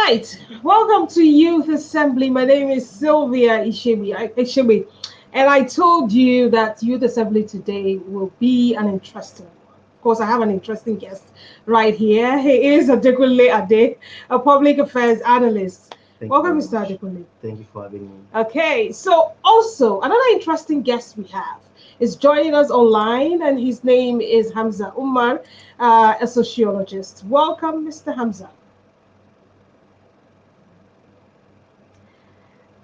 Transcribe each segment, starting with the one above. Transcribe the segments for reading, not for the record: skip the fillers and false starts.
right, welcome to Youth Assembly. My name is Sylvia Ishemi, and I told you that Youth Assembly today will be an interesting one. Of course, I have an interesting guest right here. He is Adekunle Ade, a public affairs analyst. Thank you Welcome, very Mr. much. Adekunle. Thank you for having me. Okay, so also another interesting guest we have is joining us online, and his name is Hamza Umar, a sociologist. Welcome, Mr. Hamza.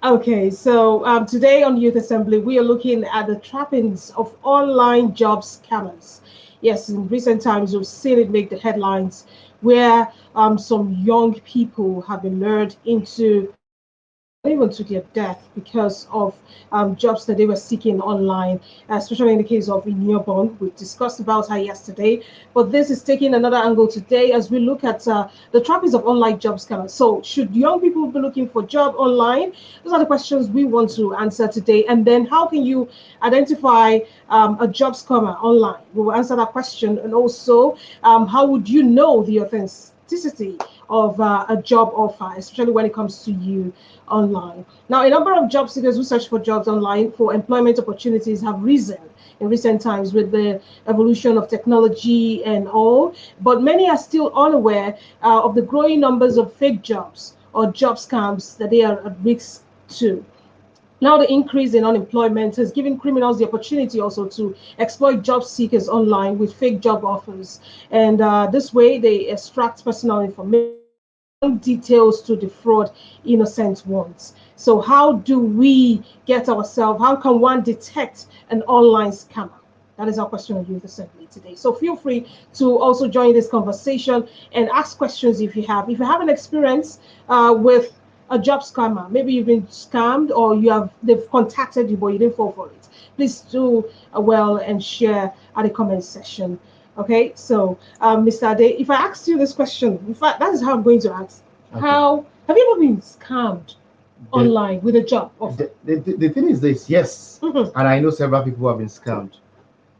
Okay, so today on Youth Assembly, we are looking at the trappings of online job scammers. Yes, in recent times, we've seen it make the headlines where some young people have been lured into even to their death because of jobs that they were seeking online, especially in the case of Ineobon. We discussed about her yesterday, but this is taking another angle today as we look at the trappings of online job scammers. So, should young people be looking for job online? Those are the questions we want to answer today. And then, how can you identify a job scammer online? We will answer that question. And also, how would you know the authenticity of a job offer, especially when it comes to you online. Now, a number of job seekers who search for jobs online for employment opportunities have risen in recent times with the evolution of technology and all, but many are still unaware of the growing numbers of fake jobs or job scams that they are at risk to. Now, the increase in unemployment has given criminals the opportunity also to exploit job seekers online with fake job offers. And this way, they extract personal information details to defraud innocent ones. So, how do we get ourselves? How can one detect an online scammer? That is our question of Youth Assembly today. So feel free to also join this conversation and ask questions if you have. If you have an experience with a job scammer, maybe you've been scammed or they've contacted you but you didn't fall for it. Please do well and share at the comment section. Okay, so Mr. Ade, if I asked you this question, in fact, that is how I'm going to ask. Okay. How have you ever been scammed The, online with a job offer? the thing is this, yes, Mhm. and I know several people who have been scammed.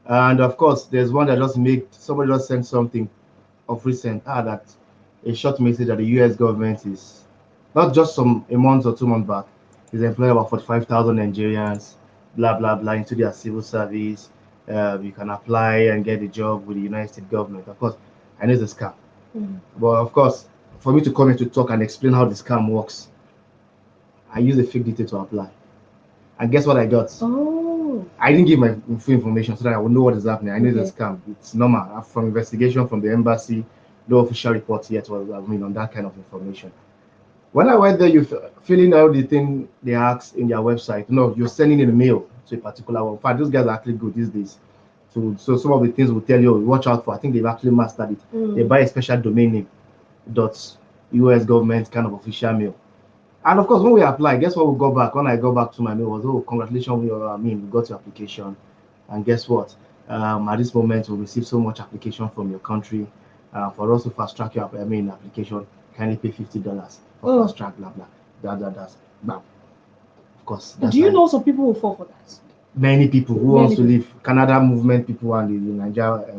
And of course, there's one that just made somebody just sent something of recent, that a short message that the US government is not just a month or 2 months back, is employing about 45,000 Nigerians, blah blah blah, into their civil service. You can apply and get a job with the United States government. Of course, I know it's a scam. Mhm. But of course, for me to come in to talk and explain how the scam works, I use a fake detail to apply. And guess what I got? Oh, I didn't give my full information so that I would know what is happening. I know it's okay. a scam. It's normal. From investigation from the embassy, no official report yet was on that kind of information. When I went there, you filling out the thing they ask in their website. No, you're sending in a mail to a particular one. In fact, those guys are actually good these days. So some of the things will tell you, watch out for. I think they've actually mastered it. They Mm. buy a special domain name, dot US government kind of official mail. And of course, when we apply, guess what we got back? When I got back to my mail was, oh, congratulations, we got your application. And guess what? At this moment, we receive so much application from your country. For us to fast track your application, kindly pay $50 for Oh, fast track, blah blah. That's bam. Of course, do that's you how know some people will fall for that? many people who wants Many to people. leave Canada movement, people and the Nigeria,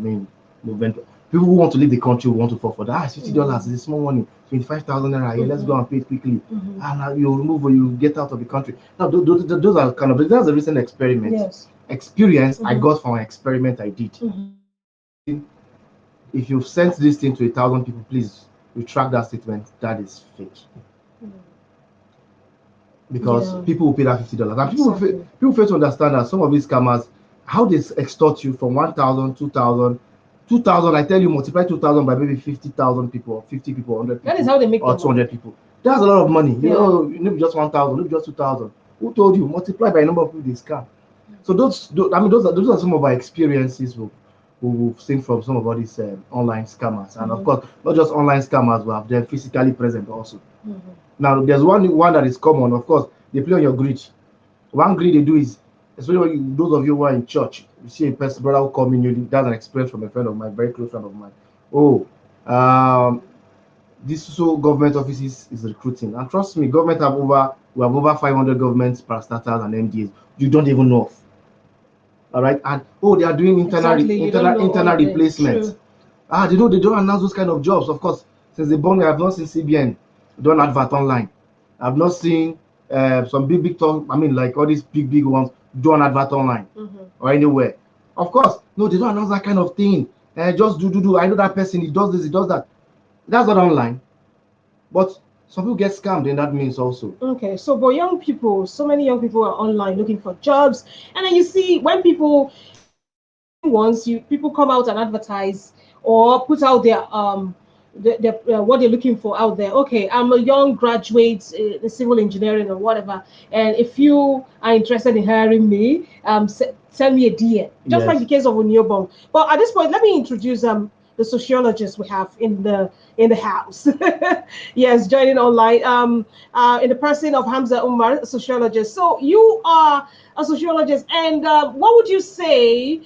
movement. People who want to leave the country want to fall for that. It's $50. Mm. It's a small money. 25,000 naira here. Let's go Mhm. and pay it quickly. Mhm. And you remove or you get out of the country. Now, those are kind of that's a recent experiment. Yes. Experience I Mhm. got from an experiment I did. Mhm. If you've sent this thing to 1,000 people, please retract that statement. That is fake. Because Yeah, people will pay that $50, and exactly. people fail to understand that some of these scammers, how they extort you from 1,000, 2,000, 2,000. I tell you, multiply 2,000 by maybe 50,000 people, or 50 people, 100 That is people, how they make or their money. 200 people. That's a lot of money. Yeah. Maybe just 1,000, maybe just 2,000. Who told you? Multiply by the number of people they scam. So those are some of our experiences we've seen from some of all these online scammers, and of Mhm. course, not just online scammers, we have them physically present also. Mhm. Now, there's one that is common. Of course, they play on your greed. One greed they do is, especially when those of you who are in church, you see a person, brother who come in, you that's an experience from a friend of mine, very close friend of mine. Oh, this so government offices is recruiting, and trust me, we have over 500 government parastatals and MDs. You don't even know of. All right, and oh, they are doing Exactly. You don't know all internal of it. replacement. True. They don't announce those kind of jobs. Of course, since they born me, I've not seen CBN do an advert online. I've not seen some big talk. I mean, like all these big ones do an advert online Mm-hmm. or anywhere. Of course, no, they don't announce that kind of thing. Just do. I know that person. He does this. He does that. That's not online. But some people get scammed in that means also. Okay, so but young people, so many young people are online looking for jobs, and then you see when people, genuine ones, you people come out and advertise or put out their what they're looking for out there. Okay, I'm a young graduate in civil engineering or whatever, and if you are interested in hiring me, send me a DM. Just like Yes. the case of Unyobong. But at this point, let me introduce the sociologist we have in the house. Yes, joining online. In the person of Hamza Umar, a sociologist. So you are a sociologist, and what would you say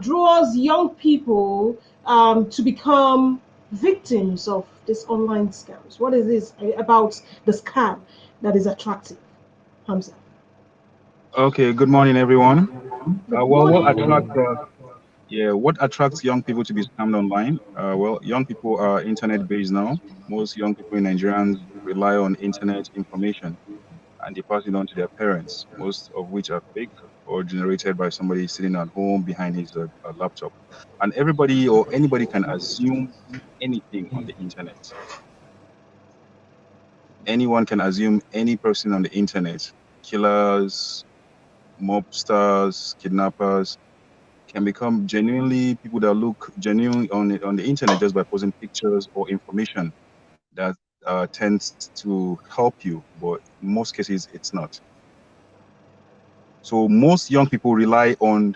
draws young people to become victims of these online scams? What is this about the scam that is attractive, Hamza? Okay, good morning, everyone. Good Well, Good what morning. attracts, morning. what attracts young people to be scammed online? Well, young people are internet-based now. Most young people in Nigerians rely on internet information and they pass it on to their parents, most of which are fake or generated by somebody sitting at home behind his laptop. And everybody or anybody can assume anything on the internet. Anyone can assume any person on the internet. Killers, mobsters, kidnappers can become genuinely people that look genuine on the internet just by posting pictures or information that tends to help you, but in most cases it's not. So most young people rely on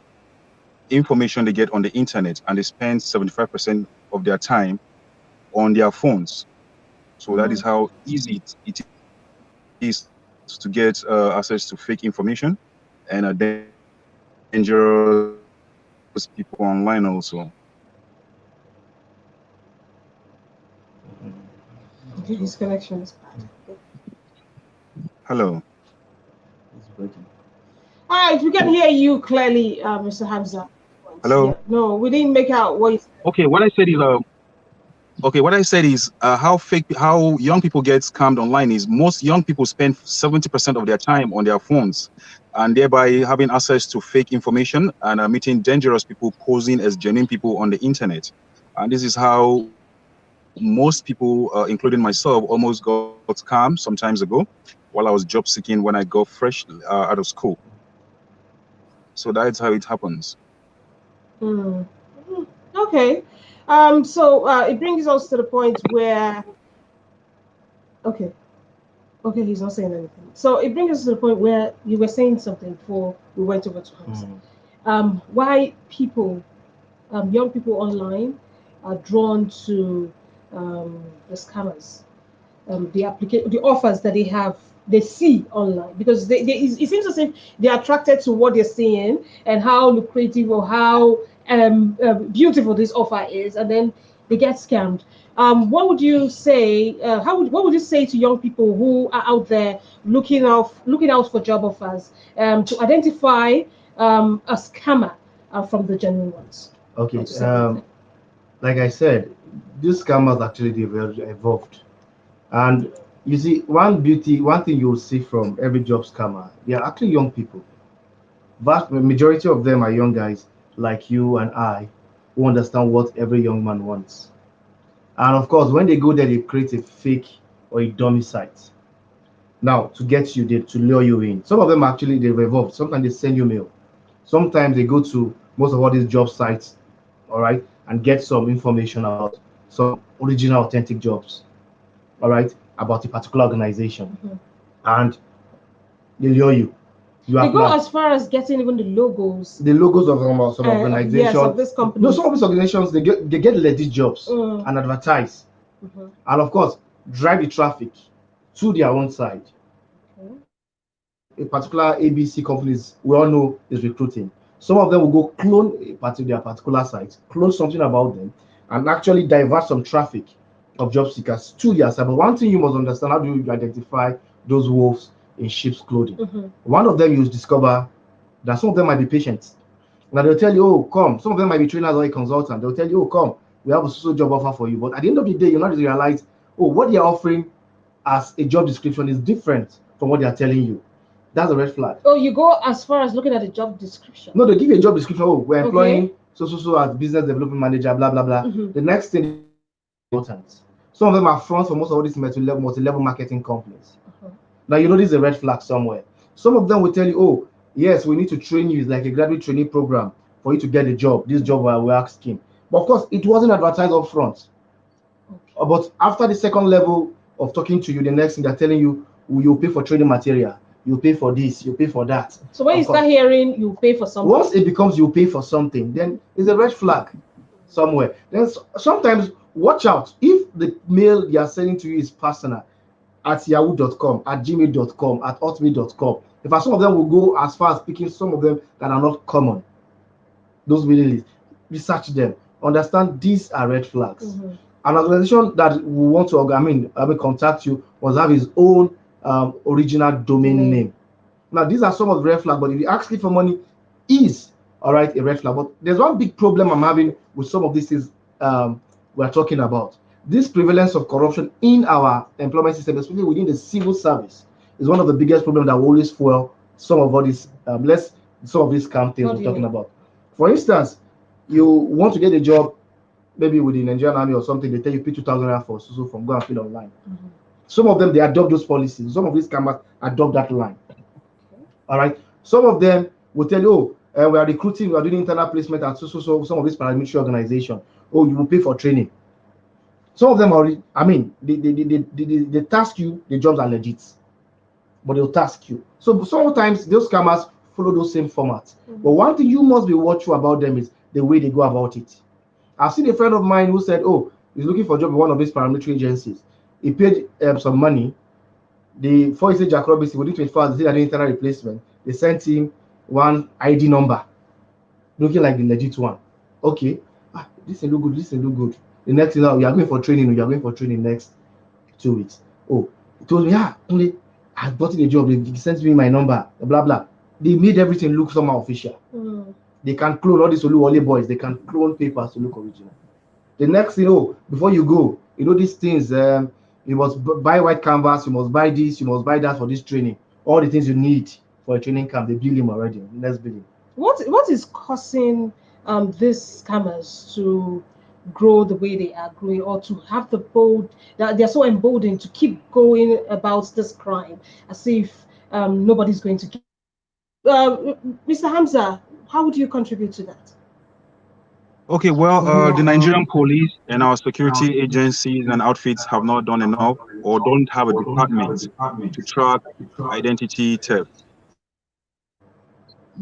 information they get on the internet, and they spend 75% of their time on their phones. So that is Mhm. how easy it is to get access to fake information and dangerous people online also. Okay, his connection is bad. Hello. It's breaking. All right, we can hear you clearly, Mr. Hamza. Hello. Yeah, no, we didn't make out what you said. Okay, what I said is how young people get scammed online is most young people spend 70% of their time on their phones, and thereby having access to fake information and meeting dangerous people posing as genuine people on the internet. And this is how most people, including myself, almost got scammed some times ago while I was job seeking when I got fresh out of school. So that's how it happens. Hmm. Okay. So it brings us to the point where, okay, okay, he's not saying anything. So it brings us to the point where you were saying something before we went over to Hamza. Mm. Why people, young people online, are drawn to the scammers, the offers that they see online because it seems as if they're attracted to what they're seeing and how lucrative or how beautiful this offer is, and then they get scammed. What would you say? What would you say to young people who are out there looking out for job offers to identify a scammer from the genuine ones? Or Okay. to separate them? Like I said, these scammers actually evolved. And you see, one thing you'll see from every job scammer, they are actually young people. Vast majority of them are young guys like you and I who understand what every young man wants. And of course, when they go there, they create a fake or a dummy site. Now, to get you there, to lure you in. Some of them actually they've evolved. Sometimes they send you mail. Sometimes they go to most of all these job sites, all right, and get some information about some original authentic jobs, all right, about a particular organization. Mhm. And they lure you. You They go apply. as far as getting even the logos, The logos of some yes, organization. of these No, some of companies. these organizations they get legit jobs Mm, and advertise, mhm. and of course drive the traffic to their own side. Okay. Like a particular ABC companies we all know is recruiting. Some of them will go clone their particular site, clone something about them, and actually divert some traffic of job seekers to their side. But one thing you must understand: how do you identify those wolves in sheep's clothing? Mhm. One of them you discover that some of them might be patients. Now they'll tell you, oh, come. Some of them might be trainers or a consultant. They'll tell you, oh, come. We have a social job offer for you. But at the end of the day, you're not realize, oh, what they're offering as a job description is different from what they are telling you. That's a red flag. Oh, you go as far as looking at the job description. No, they give you a job description. Oh, we're employing Okay. so as business development manager, blah blah blah. Mhm. The next thing is important. Some of them are fronts for most of all these multi-level marketing companies. Uh-huh. Now you know this is a red flag somewhere. Some of them will tell you, oh, yes, we need to train you. It's like a graduate training program for you to get a job. This job we're asking. But of course, it wasn't advertised up front. Okay. But after the second level of talking to you, the next thing they're telling you, you pay for training material, you pay for this, you pay for that. So when Of you course, start hearing you pay for something, once it becomes you pay for something, then it's a red flag somewhere. Then sometimes watch out if the mail they are sending to you is personal at yahoo.com, at gmail.com, at hotmail.com. In fact, some of them will go as far as picking some of them that are not common. Those mailing lists, research them, understand these are red flags. An organization that will want to, I mean, contact you must have his own original domain name. Now, these are some of the red flags, but if you ask me for money, is all right a red flag. But there's one big problem I'm having with some of these things we're talking about. This prevalence of corruption in our employment system, especially within the civil service, is one of the biggest problems that will always fuel some of all these some of these scam things What do we're you talking mean? about. For instance, you want to get a job, maybe with the Nigerian army or something, they tell you pay 2,000 for so from go and fill online. Some of them they adopt those policies. Some of these scammers adopt that line. All right. Some of them will tell you, oh, we are recruiting, we are doing internal placement at so some of these paramilitary organization. Oh, you will pay for training. Some of them are, I mean, they task you, the jobs are legit, but they'll task you. So sometimes those scammers follow those same formats. But one thing you must be watchful about them is the way they go about it. I've seen a friend of mine who said, oh, he's looking for a job in one of these paramilitary agencies. He paid some money. Before he said Jack Robinson, within 24 hours, they did an internal replacement. They sent him one ID number, looking like the legit one. Okay, this look good, this look good. The next thing now, you are going for training, you are going for training next 2 weeks. Oh, he told me, yeah, only I got in a job, they sent me my number, blah blah. They made everything look somehow official. They can clone all these Oluwole boys, they can clone papers to look original. The next thing, oh, before you go, you know these things, you must buy white canvas, you must buy this, you must buy that for this training. All the things you need for a training camp, they bill him already. Let's bill him. What is causing these scammers to grow the way they are growing, or to have the bold that they're so emboldened to keep going about this crime as if nobody's going to Mr. Hamza, how would you contribute to that? Okay, well, the Nigerian police and our security agencies and outfits have not done enough or don't have a department to track identity theft,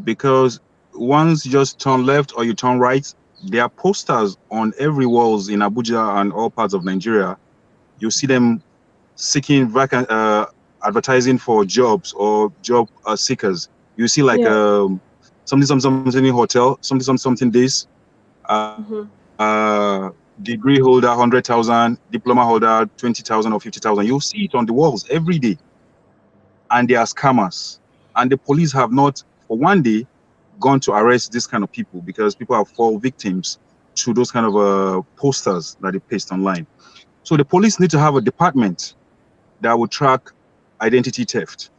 because once you just turn left or you turn right, there are posters on every walls in Abuja and all parts of Nigeria. You see them seeking advertising for jobs or job seekers. You see like Yeah. something hotel, something this. Degree holder 100,000, diploma holder 20,000 or 50,000. You'll see it on the walls every day, and they are scammers. And the police have not, for one day, gone to arrest this kind of people because people have fall victims to those kind of posters that they paste online. So the police need to have a department that will track identity theft.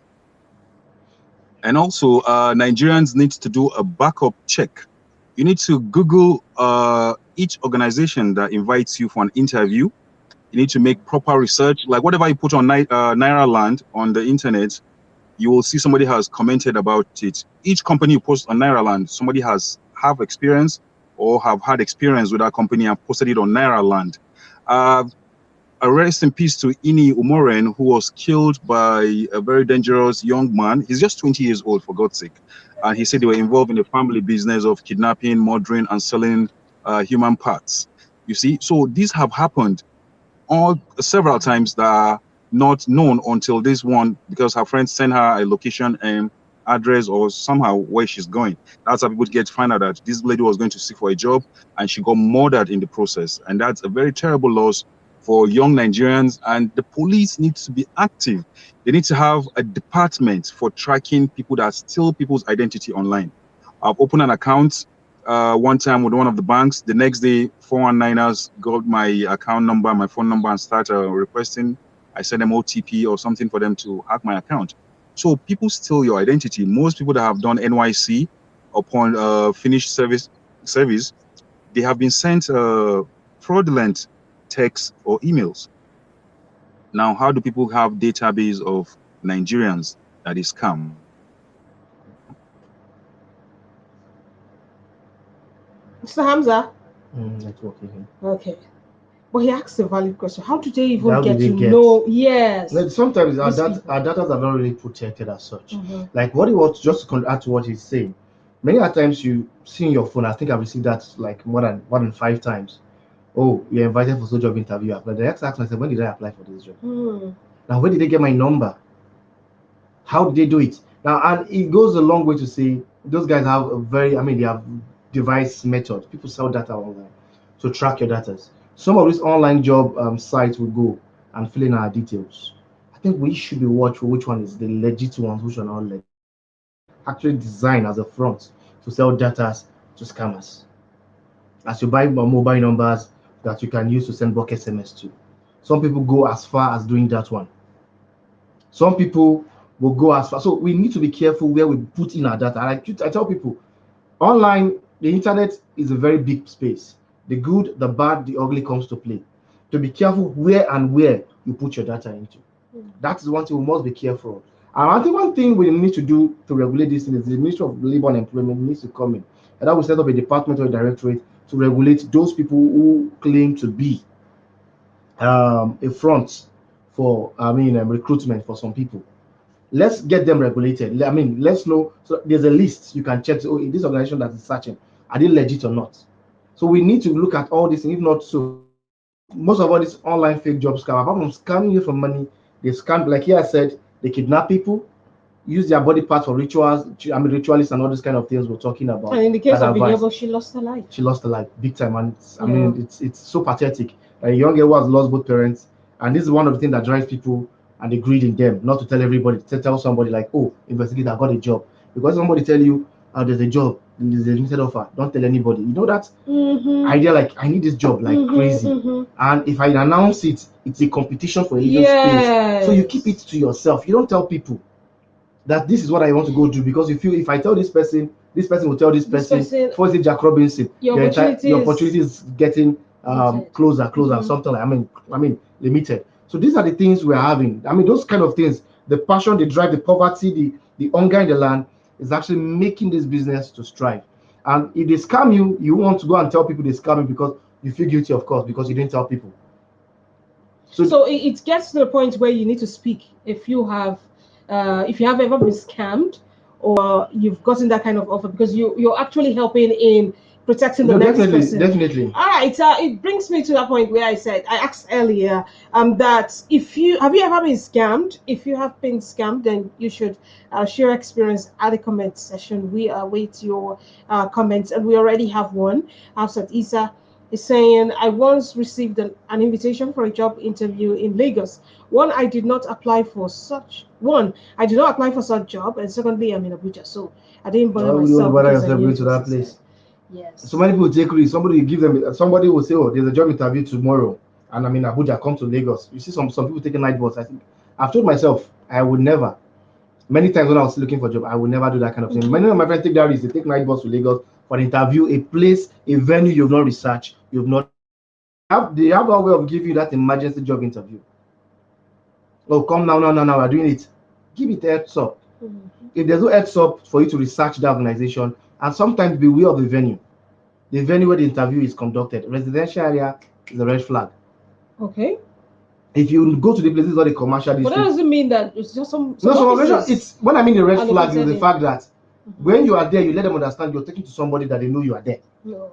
And also, Nigerians need to do a backup check. You need to Google each organization that invites you for an interview. You need to make proper research. Like whatever you put on Naira Land on the internet, you will see somebody has commented about it. Each company you post on Naira Land, somebody has have experience or have had experience with that company and posted it on Naira Land. A rest in peace to Ini Umoren, who was killed by a very dangerous young man. He's just 20 years old, for God's sake. And he said they were involved in the family business of kidnapping, murdering, and selling human parts. You see, so these have happened all several times that are not known until this one, because her friends sent her a location and address or somehow where she's going. That's how people get to find out that this lady was going to seek for a job and she got murdered in the process. And that's a very terrible loss for young Nigerians, and the police needs to be active. They need to have a department for tracking people that steal people's identity online. I've opened an account one time with one of the banks. The next day, 419ers got my account number, my phone number, and started requesting I send them OTP or something for them to hack my account. So people steal your identity. Most people that have done NYC upon finished service, they have been sent fraudulent texts or emails. Now, how do people have database of Nigerians that is scam? Mr. Hamza. Networking. Okay. But he asked a valid question. How do they even How get did they to get? know? Yes. Like sometimes These people. our data are not really protected as such. Mhm. Like what he wants, just to add to what he's saying. Many a times you see in your phone, I think I've received that like more than 5 times. Oh, you're invited for so job interview. But the ex asked myself, when did I apply for this job? Now, where did they get my number? How did they do it? Now, and it goes a long way to say those guys have a very, I mean, they have device methods. People sell data online to track your data. Some of these online job sites will go and fill in our details. I think we should be watchful which one is the legit ones, which are not legit. Actually designed as a front to sell data to scammers. As you buy mobile numbers that you can use to send bulk SMS to. Some people go as far as doing that one. Some people will go as far. So we need to be careful where we put in our data. I tell people, online, the internet is a very big space. The good, the bad, the ugly comes to play. To be careful where you put your data into. That is one thing we must be careful of. And I think one thing we need to do to regulate this thing is the Ministry of Labor and Employment needs to come in. And that will set up a department or a directorate to regulate those people who claim to be a front for, recruitment for some people. Let's get them regulated. I mean, let's know. So there's a list you can check. Oh, in this organization that is searching, are they legit or not? So we need to look at all this. And if not so, most of all these online fake job scam, apart from scamming you for money, they scam, like here I said, they kidnap people, use their body parts for rituals. I mean, ritualists and all these kind of things we're talking about. And in the case that of advice. Inyabo, she lost her life. She lost her life big time, and I Yeah. mean, it's so pathetic. A young girl who has lost both parents, and this is one of the things that drives people and the greed in them, not to tell everybody, to tell somebody like, oh, investigate, I got a job. Because somebody tell you, oh, there's a job, there's a limited offer, don't tell anybody. You know that idea, like, I need this job like crazy. And if I announce it, it's a competition for agent space. So you keep it to yourself. You don't tell people that this is what I want to go do, because you feel if I tell this person will tell this person, for example, Jack Robinson, your opportunity is getting closer, something like limited. So these are the things we're having. I mean, those kind of things, the passion, the drive, the poverty, the hunger in the land is actually making this business to strive. And if they scam you, you want to go and tell people they scam you because you feel guilty, of course, because you didn't tell people. So it gets to the point where you need to speak if you have ever been scammed or you've gotten that kind of offer, because you're actually helping in protecting the next person. Definitely. All right. It brings me to that point where I asked earlier that if you ever been scammed. If you have been scammed, then you should share experience at the comment section. We await your comments, and we already have one. Hafsat Isa is saying, I once received an invitation for a job interview in Lagos. I did not apply for such job, and secondly, I'm in Abuja, so I didn't bother myself. Bother yourself going to that place. Yes. So many people take risks. Somebody will say, oh, there's a job interview tomorrow, and I'm in Abuja, come to Lagos. You see some people taking night bus. I think I've told myself I would never. Many times when I was looking for a job, I would never do that kind of thing. Many of my friends take that risk. They take night bus to Lagos for an interview, a place, a venue you've not researched, you've not. They have a way of giving you that emergency job interview. Oh, come now, we're doing it. Give it a heads up. If there's no heads up for you to research the organization, and sometimes beware of the venue where the interview is conducted. Residential area is a red flag. Okay. If you go to the places or the commercial district, but that doesn't mean that it's just some it's when I mean the red flag is the fact that when you are there, you let them understand you're taking to somebody that they know you are there. No.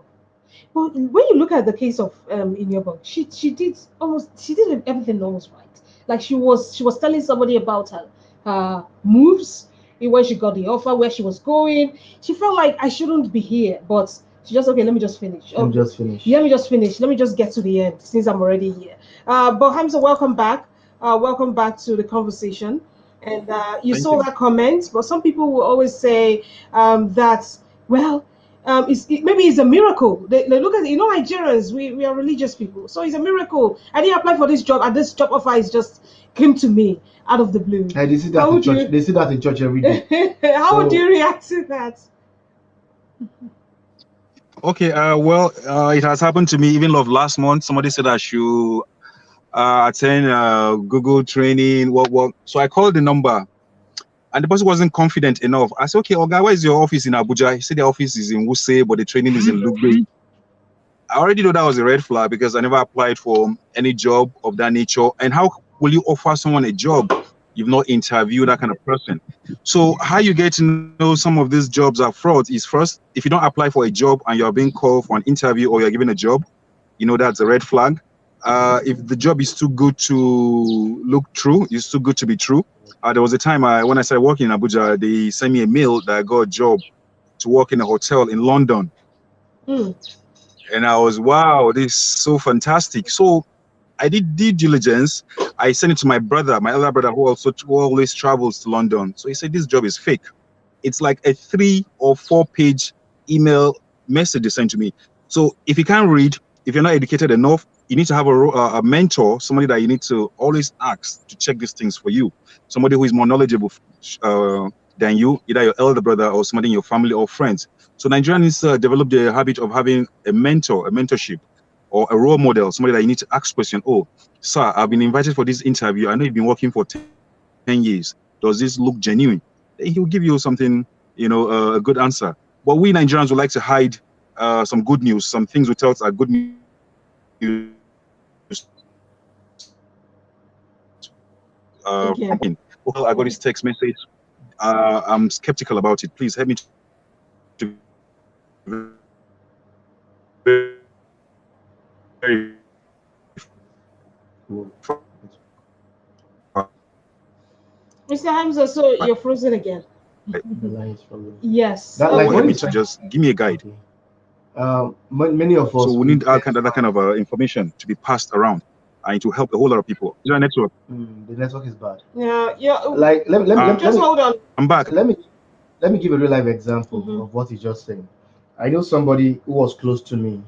But when you look at the case of Inyabo, she did everything almost right. Like she was telling somebody about her moves, when she got the offer, where she was going. She felt like I shouldn't be here, but she just let me just finish. Let me just finish. Let me just get to the end since I'm already here. But Hamza, welcome back. Welcome back to the conversation. And you saw that comment, but some people will always say that, well, maybe it's a miracle. They look at, Nigerians, we are religious people, so it's a miracle. I didn't apply for this job, and this job offer is just came to me out of the blue. And they see How that in would church. you They see that in church every day. how would you So react to that? Okay, well, it has happened to me even of last month. Somebody said I should attend Google training. What? So I called the number, and the person wasn't confident enough. I said, "Okay, Oga, where is your office in Abuja?" He said the office is in Wuse, but the training is in Lugbe. I already know that was a red flag because I never applied for any job of that nature. And how will you offer someone a job you've not interviewed that kind of person? So how you get to know some of these jobs are frauds is, first, if you don't apply for a job and you're being called for an interview or you're given a job, that's a red flag. If the job is too good to look true, it's too good to be true. There was a time when I started working in Abuja, they sent me a mail that I got a job to work in a hotel in London. Hmm. And I was, wow, this is so fantastic. So I did due diligence. I sent it to my brother, my elder brother, who always travels to London. So he said this job is fake. It's like a 3 or 4 page email message they sent to me. So if you can't read, if you're not educated enough, you need to have a mentor, somebody that you need to always ask to check these things for you. Somebody who is more knowledgeable than you, either your elder brother or somebody in your family or friends. So Nigerians develop the habit of having a mentor, a mentorship, or a role model, somebody that you need to ask question. Oh, sir, I've been invited for this interview. I know you've been working for 10 years. Does this look genuine? Then he'll give you something, a good answer. But we Nigerians would like to hide some good news, some things we tell are good news from okay, Okay. well, I got this text message. I'm skeptical about it. Please help me to mm, Mr. Hamza, so you're frozen again. the line is from Yes. that, or like help when me it's to just give me a guide. okay. Many of So us we we need tend to that kind of information to be passed around and to help a whole lot of people. Is there a network? the network is bad. Yeah, yeah. Like Just hold on. I'm back. let me let me give a real life example Mm-hmm. of what he's just saying. I know somebody who was close to me.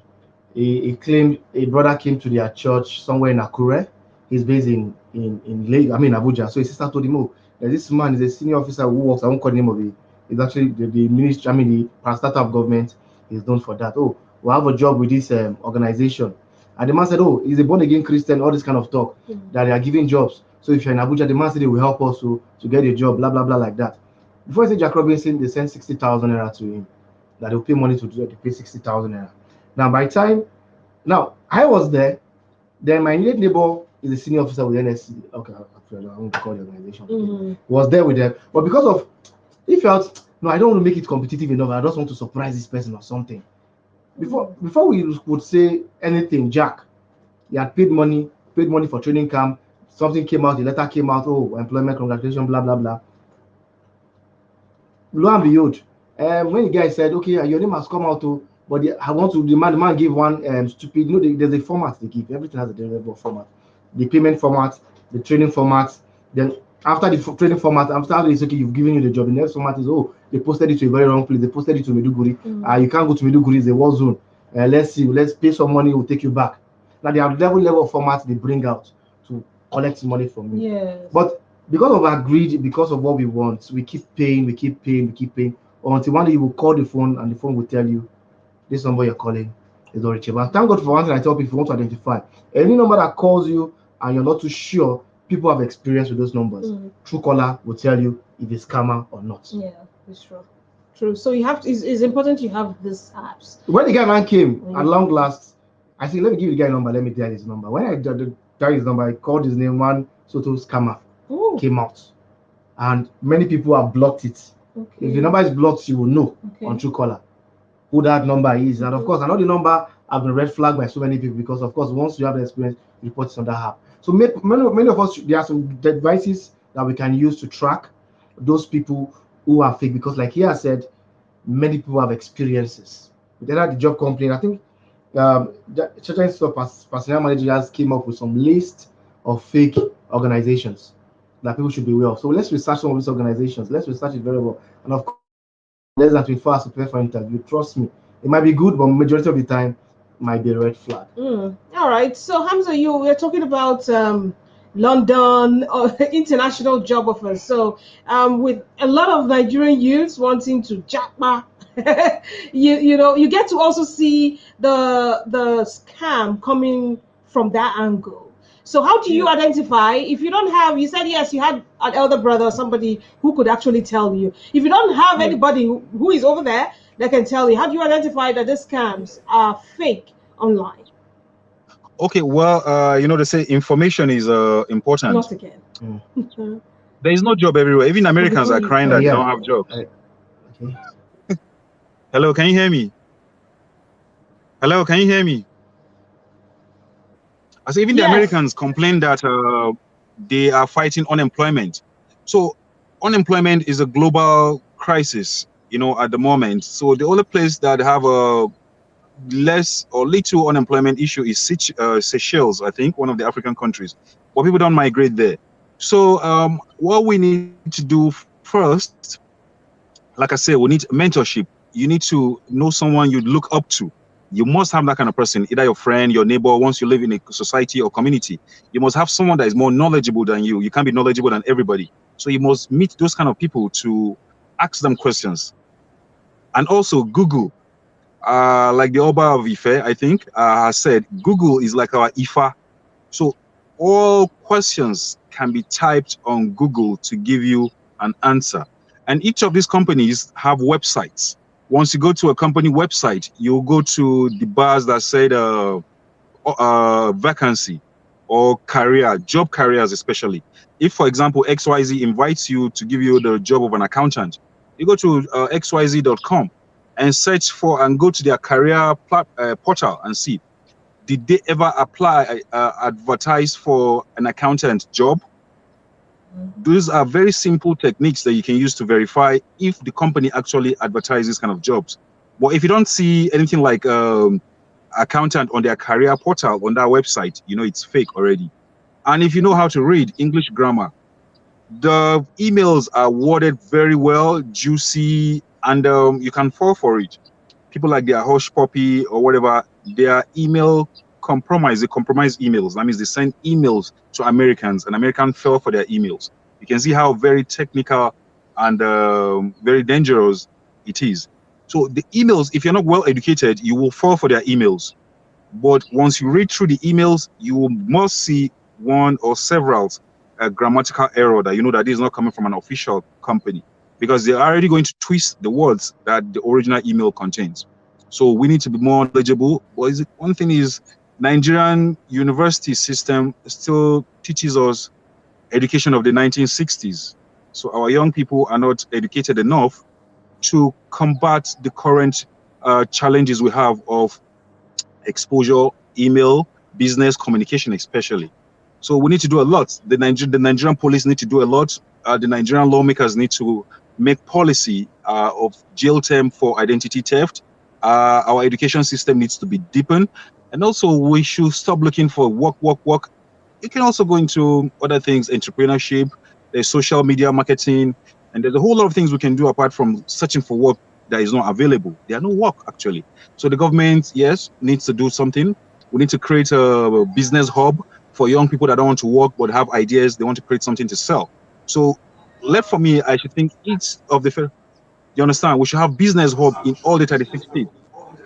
He claimed a brother came to their church somewhere in Akure. He's based in Lagos, I mean Abuja. So his sister told him, "Oh, there's this man is a senior officer who works. I won't call the name of it. He's actually the ministry. I mean the parastatal of government is known for that. Oh, we have a job with this organization." And the man said, "Oh, he's a born again Christian. All this kind of talk that they are giving jobs. So if you're in Abuja, the man said they will help us to get a job. Blah blah blah like that." Before he said Jack Robinson, they sent 60,000 naira to him. That they'll pay money to do it. They pay 60,000 naira. Now by the time now, I was there. Then my immediate neighbor is a senior officer with NSC. Okay, I won't call the organization. Was there with them, but because of he felt no, I don't want to make it competitive enough. I just want to surprise this person or something. Before we would say anything, Jack, he had paid money for training camp. Something came out, the letter came out. Oh, employment, congratulations, blah blah blah. Lo and behold, when the guy said, "Okay, your name has come out," but I want to the man gave one stupid. There's a format they give. Everything has a different format. The payment format, the training format. Then after the training format, after it's okay, you've given you the job. The next format is they posted it to a very wrong place. They posted it to Meduguri. You can't go to Meduguri. It's a war zone. Let's see. Let's pay some money. We'll take you back. Now they have level of format they bring out to collect money from you. Yes. But because of our greed, because of what we want, we keep paying, we keep paying, we keep paying until one day you will call the phone and the phone will tell you this number you're calling is not reachable. And thank God for one thing I tell people if you want to identify any number that calls you and you're not too sure, people have experience with those numbers. Truecaller will tell you if it's scammer or not. Yeah, it's true. True. So you have to, it's important you have these apps. When the guy man came at long last, I said, let me give the guy a number, let me dial his number. When I dial his number, I called his name, one Soto scammer came out. And many people have blocked it. Okay. If the number is blocked, you will know on Truecaller who that number is. And of course, I know the number have been red flagged by so many people because, of course, once you have the experience, you report it on that app. So many of us, there are some devices that we can use to track those people who are fake because, like he has said, many people have experiences. Then at the job complaint, I think certain personnel managers came up with some list of fake organizations that people should be aware of. So let's research some of these organizations. Let's research it very well. And of course, less than 24 hours to prepare for interview. Trust me, It might be good, but majority of the time might be a red flag. All right. So Hamza, you we're talking about London or international job offers. So with a lot of Nigerian youths wanting to jackpot, you get to also see the scam coming from that angle. So how do you identify if you don't have? You said yes, you had an elder brother or somebody who could actually tell you. If you don't have anybody who is over there that can tell you, how do you identify that these scams are fake online? Okay, well, they say information is important. Not again. Mm. There is no job everywhere. Even Americans are Only crying that they Yeah. don't have jobs. Okay. Hello, can you hear me? Hello, can you hear me? I say even the yes. Americans complain that they are fighting unemployment. So unemployment is a global crisis, at the moment. So the only place that have a less or little unemployment issue is Seychelles, I think, one of the African countries. But people don't migrate there. So what we need to do first, like I said, we need mentorship. You need to know someone you'd look up to. You must have that kind of person, either your friend, your neighbor. Once you live in a society or community, you must have someone that is more knowledgeable than you. You can't be knowledgeable than everybody. So you must meet those kind of people to ask them questions. And also Google, like the Oba of Ife, I think, has said, Google is like our Ifa. So all questions can be typed on Google to give you an answer. And each of these companies have websites. Once you go to a company website, you'll go to the bars that said vacancy or career, job careers especially. If, for example, XYZ invites you to give you the job of an accountant, you go to xyz.com and search for and go to their career portal and see, did they ever apply, advertise for an accountant job? Those are very simple techniques that you can use to verify if the company actually advertises kind of jobs. But if you don't see anything like accountant on their career portal on that website, it's fake already. And if you know how to read English grammar, the emails are worded very well, juicy, and you can fall for it. People like their hush puppy or whatever, their email compromise, they compromise emails. That means they send emails to Americans, and Americans fell for their emails. You can see how very technical and very dangerous it is. So the emails, if you're not well educated, you will fall for their emails. But once you read through the emails, you must see one or several grammatical error that you know that this is not coming from an official company, because they're already going to twist the words that the original email contains. So we need to be more knowledgeable. But one thing is, Nigerian university system still teaches us education of the 1960s. So our young people are not educated enough to combat the current challenges we have of exposure, email, business communication, especially. So we need to do a lot. The Nigerian police need to do a lot. The Nigerian lawmakers need to make policy of jail term for identity theft. Our education system needs to be deepened. And also we should stop looking for work, work, work. You can also go into other things, entrepreneurship, there's social media marketing, and there's a whole lot of things we can do apart from searching for work that is not available. There are no work actually. So the government, yes, needs to do something. We need to create a business hub for young people that don't want to work but have ideas. They want to create something to sell. So left for me, I should think each of the, you understand, we should have business hub in all the 36 states.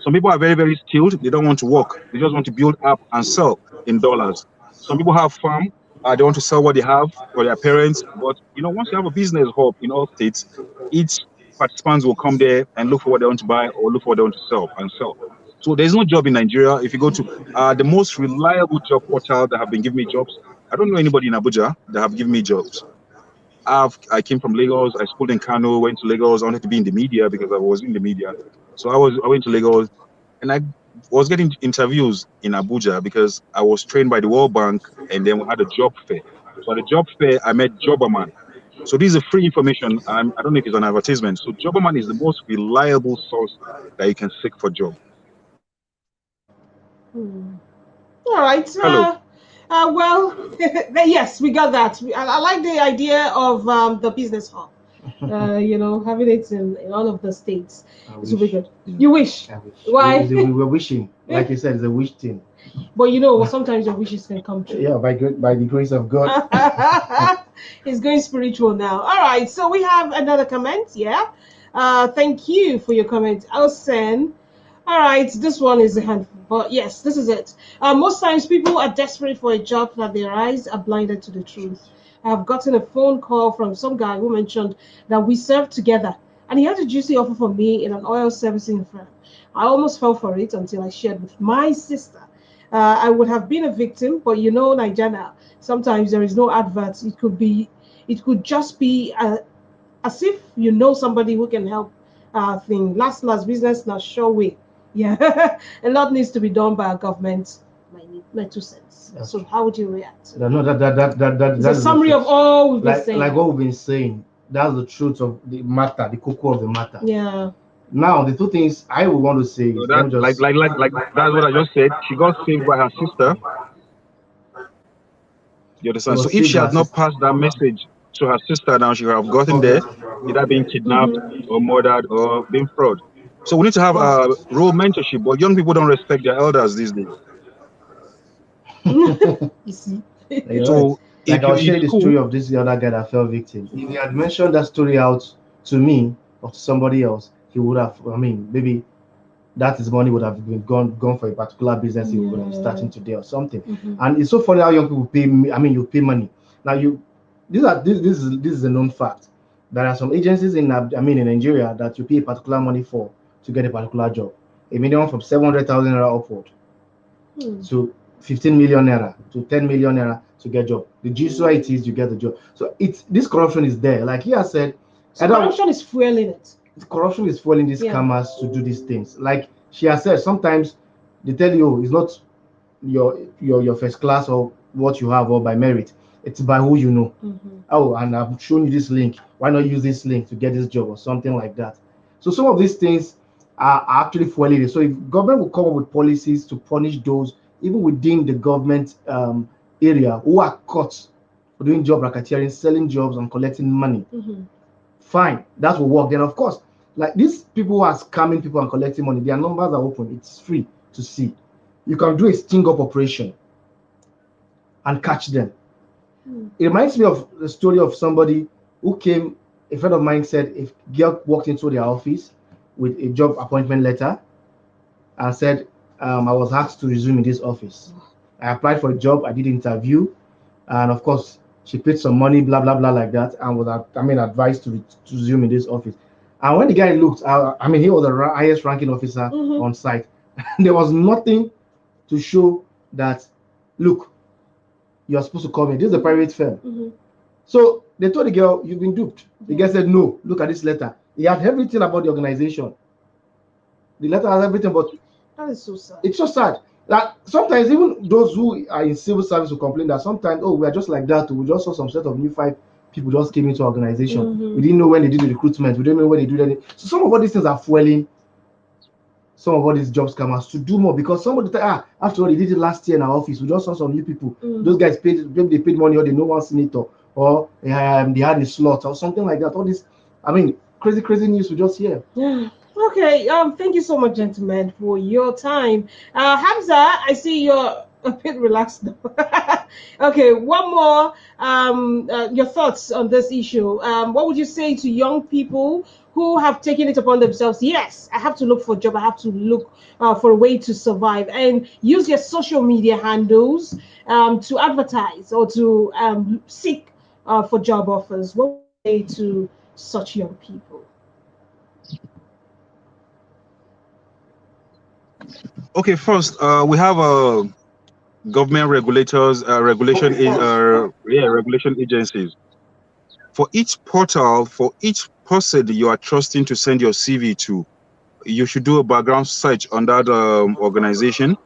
Some people are very, very skilled. They don't want to work. They just want to build up and sell in dollars. Some people have farm. They want to sell what they have for their parents. But, once you have a business hub in all states, each participants will come there and look for what they want to buy or look for what they want to sell and sell. So there's no job in Nigeria. If you go to the most reliable job portal that have been giving me jobs, I don't know anybody in Abuja that have given me jobs. I came from Lagos. I schooled in Kano, went to Lagos. I wanted to be in the media because I was in the media. So I went to Lagos and I was getting interviews in Abuja because I was trained by the World Bank, and then we had a job fair. So at the job fair, I met Jobberman. So this is free information. I don't know if it's an advertisement. So Jobberman is the most reliable source that you can seek for job. Hmm. All right. Hello. Well, yes, we got that. I like the idea of the business hub. Having it in all of the states. I It will be wish. good. You wish. I wish. Why? We were wishing. Like you said, it's a wish thing. But you know, sometimes your wishes can come true. Yeah, by the grace of God. He's going spiritual now. All right, so we have another comment. Yeah. Thank you for your comment, Elsen. All right, this one is a handful, but yes, this is it. Most times, people are desperate for a job that their eyes are blinded to the truth. I have gotten a phone call from some guy who mentioned that we served together, and he had a juicy offer for me in an oil servicing firm. I almost fell for it until I shared with my sister. I would have been a victim, but you know, Nigeria, sometimes there is no advert. It could just be as if you know somebody who can help thing. Last business not sure way. Yeah, a lot needs to be done by our government. My 2 cents. That's So true. how would you react? No, It's that a is the summary truth. of all we've been Like saying. what we've been saying, that's the truth of the matter, the cocoa of the matter. Yeah. Now, the two things I would want to say So is, let that me just. that's what I just said. She got saved by her sister. You She understand? So was if saved she by her had not sister. passed that message to her sister, now she would have gotten there, either being kidnapped Mm-hmm. or murdered or being fraud. So we need to have Wow. a role mentorship, but young people don't respect their elders these days. You see. You're right. So Like if I you're was in sharing the school, story of this the other guy that fell victim. If he had mentioned that story out to me or to somebody else, he would have. I mean, maybe that his money would have been gone for a particular business he was going to be Yeah. starting today or something. Mm-hmm. And it's so funny how young people pay. I mean, you pay money now. This is a known fact. There are some agencies in Nigeria that you pay a particular money for to get a particular job. A minimum from 700,000 naira upward Hmm. to 15 million naira to 10 million naira to get job. The gist why it is you get the job. So it's this corruption is there. Like he has said, So either corruption is fueling it. corruption is fueling these Yeah. scammers to do these things. Like she has said, sometimes they tell you, "Oh, it's not your first class or what you have or by merit. It's by who you know. Mm-hmm. Oh, and I've shown you this link. Why not use this link to get this job or something like that?" So some of these things are actually fueling it. So if government will come up with policies to punish those even within the government area who are caught for doing job racketeering, selling jobs and collecting money, Mm-hmm. fine, that will work. Then of course, like these people who are scamming people and collecting money, their numbers are open. It's free to see. You can do a sting up operation and catch them. Hmm. It reminds me of the story of somebody who came. A friend of mine said a girl walked into their office with a job appointment letter and said, "I was asked to resume in this office. I applied for a job. I did interview, and of course, she paid some money, blah blah blah, like that, and was advised to resume in this office." And when the guy looked, he was the highest ranking officer Mm-hmm. on site. There was nothing to show that, look, you're supposed to come in. This is a private firm. Mm-hmm. So they told the girl, "You've been duped." The girl said, "No, look at this letter. He had everything about the organization. The letter has everything, but That is so sad. it's so sad that sometimes even those who are in civil service will complain that sometimes, oh, we are just like that. We just saw some set of new five people just came into our organization. We Mm-hmm. didn't know when they did the recruitment. We didn't know when they do anything." So some of all these things are fueling some of all these job scammers to do more because somebody after all they did it last year in our office. We just saw some new people. Mm. Those guys paid, maybe they paid money or they know one senator or they had a slot or something like that. All this, crazy news we just hear. Yeah. Okay. Thank you so much, gentlemen, for your time. Hamza, I see you're a bit relaxed now. Okay. One more. Your thoughts on this issue. What would you say to young people who have taken it upon themselves? Yes, I have to look for a job. I have to look for a way to survive, and use your social media handles to advertise or to seek for job offers. What would you say to such young people? okay, first we have government regulators, regulation agencies. For each portal, for each person you are trusting to send your CV to, you should do a background search on that organization.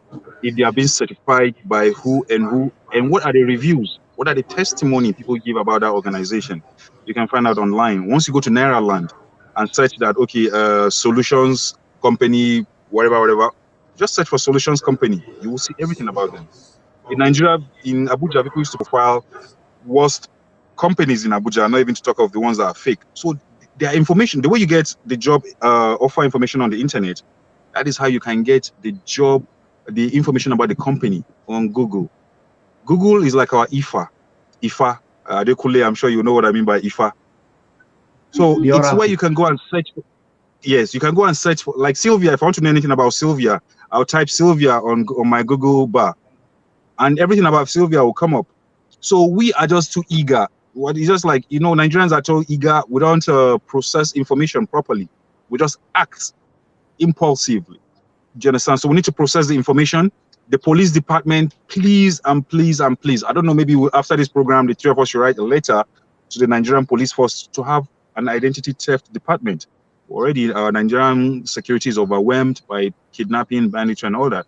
If they are being certified by who, and what are the reviews, what are the testimony people give about that organization. You can find out online. Once you go to Nairaland and search that, okay, solutions company, whatever, just search for solutions company. You will see everything about them. In Nigeria, in Abuja, people used to profile worst companies in Abuja, not even to talk of the ones that are fake. So their information, the way you get the job offer information on the internet, that is how you can get the job, the information about the company on Google. Google is like our IFA. IFA, Adekule, I'm sure you know what I mean by IFA. So The it's where oracle. you can go and search. Yes, you can go and search for, like Sylvia. If I want to know anything about Sylvia, I'll type Sylvia on my Google bar, and everything about Sylvia will come up. So we are just too eager. What is just like, Nigerians are too eager. We don't process information properly. We just act impulsively. Do you understand? So we need to process the information. The police department, please and please and please. I don't know, maybe after this program, the three of us should write a letter to the Nigerian police force to have an identity theft department. Already, our Nigerian security is overwhelmed by kidnapping, banditry, and all that.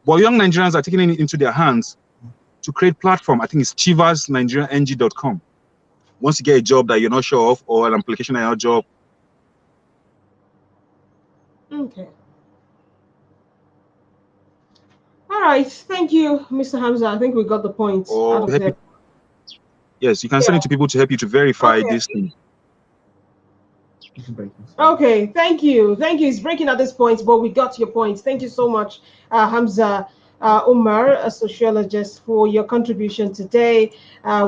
But young Nigerians are taking it into their hands to create platform. I think it's chivasnigeriang.com. Once you get a job that you're not sure of or an application at your job. Okay. All right. Thank you, Mr. Hamza. I think we got the point out of there. Yes, you can send it to people to help you to verify this thing. Okay, thank you. Thank you. It's breaking at this point, but we got your point. Thank you so much, Hamza Umar, a sociologist, for your contribution today.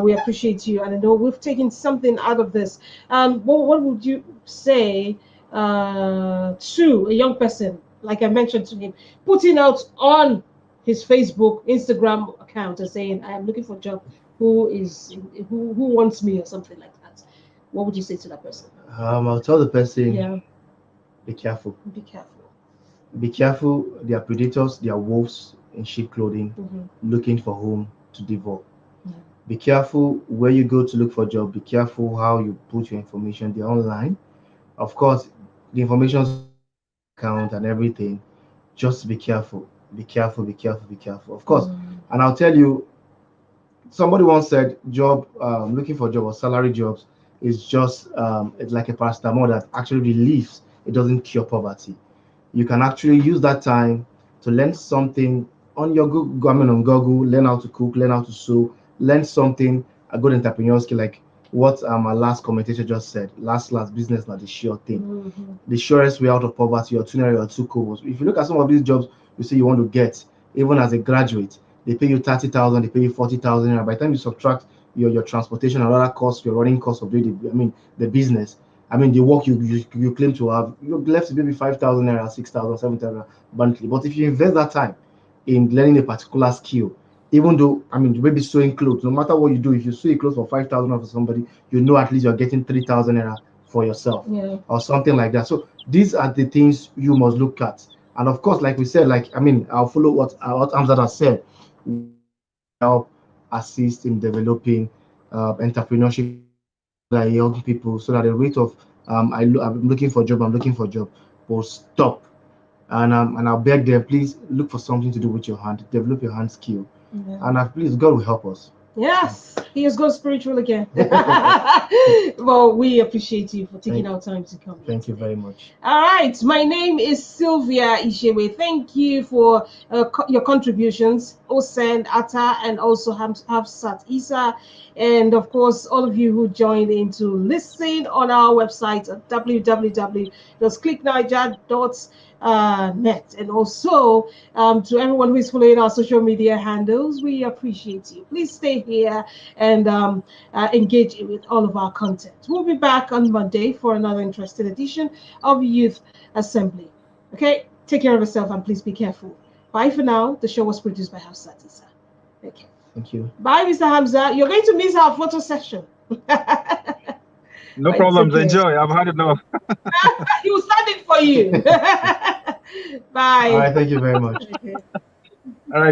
We appreciate you. And I know we've taken something out of this. What would you say to a young person, like I mentioned to him, putting out on his Facebook, Instagram account and saying, I am looking for a job, who wants me or something like that? What would you say to that person? I'll tell the person, Yeah, be careful. be careful. Be careful. They are predators. They are wolves in sheep clothing, looking for home to devour. Yeah. Be careful where you go to look for a job. Be careful how you put your information there online. Of course, the information account and everything. Just be careful. Be careful. Be careful. Be careful. Of course, and I'll tell you, somebody once said job looking for job or salary jobs is just it's like a paracetamol that actually relieves, it doesn't cure poverty. You can actually use that time to learn something on your Google, I mean on Google, learn how to cook, learn how to sew, learn something, a good entrepreneur skill, like what our last commentator just said. Last business not the sure thing. The surest way out of poverty or tunnery or two covers. If you look at some of these jobs you say you want to get, even as a graduate, they pay you 30,000, they pay you 40,000. By the time you subtract your transportation and other costs, your running costs of doing the business, the work you claim to have, you're left to maybe 5,000 naira, 6,000, 7,000 monthly. But if you invest that time in learning a particular skill, even though maybe sewing clothes, no matter what you do, if you sew a clothes for 5,000 for somebody, at least you're getting 3,000 naira for yourself, or something like that. So these are the things you must look at. And of course, like we said, I'll follow what Amzad has said. Help assist in developing entrepreneurship young people, so that the rate of I'm looking for a job, will stop. And I'll beg them, please look for something to do with your hand, develop your hand skill, and please God will help us. Yes, he is God spiritual again. Well, we appreciate you for taking our time to come. Thank you very much. All right, my name is Sylvia Ishewe. Thank you for your contributions, Osen, Atta, and also Hafsat Isa. And of course, all of you who joined in to listen on our website at www.clickniger.net. And also to everyone who is following our social media handles, we appreciate you. Please stay here and engage with all of our content. We'll be back on Monday for another interesting edition of Youth Assembly. Okay, take care of yourself and please be careful. Bye for now. The show was produced by Hafsat Isa. Okay. Thank you. Bye, Mr. Hamza. You're going to miss our photo session. No problems. Enjoy. I've had enough. He will stand it for you. Bye. All right. Thank you very much. Okay.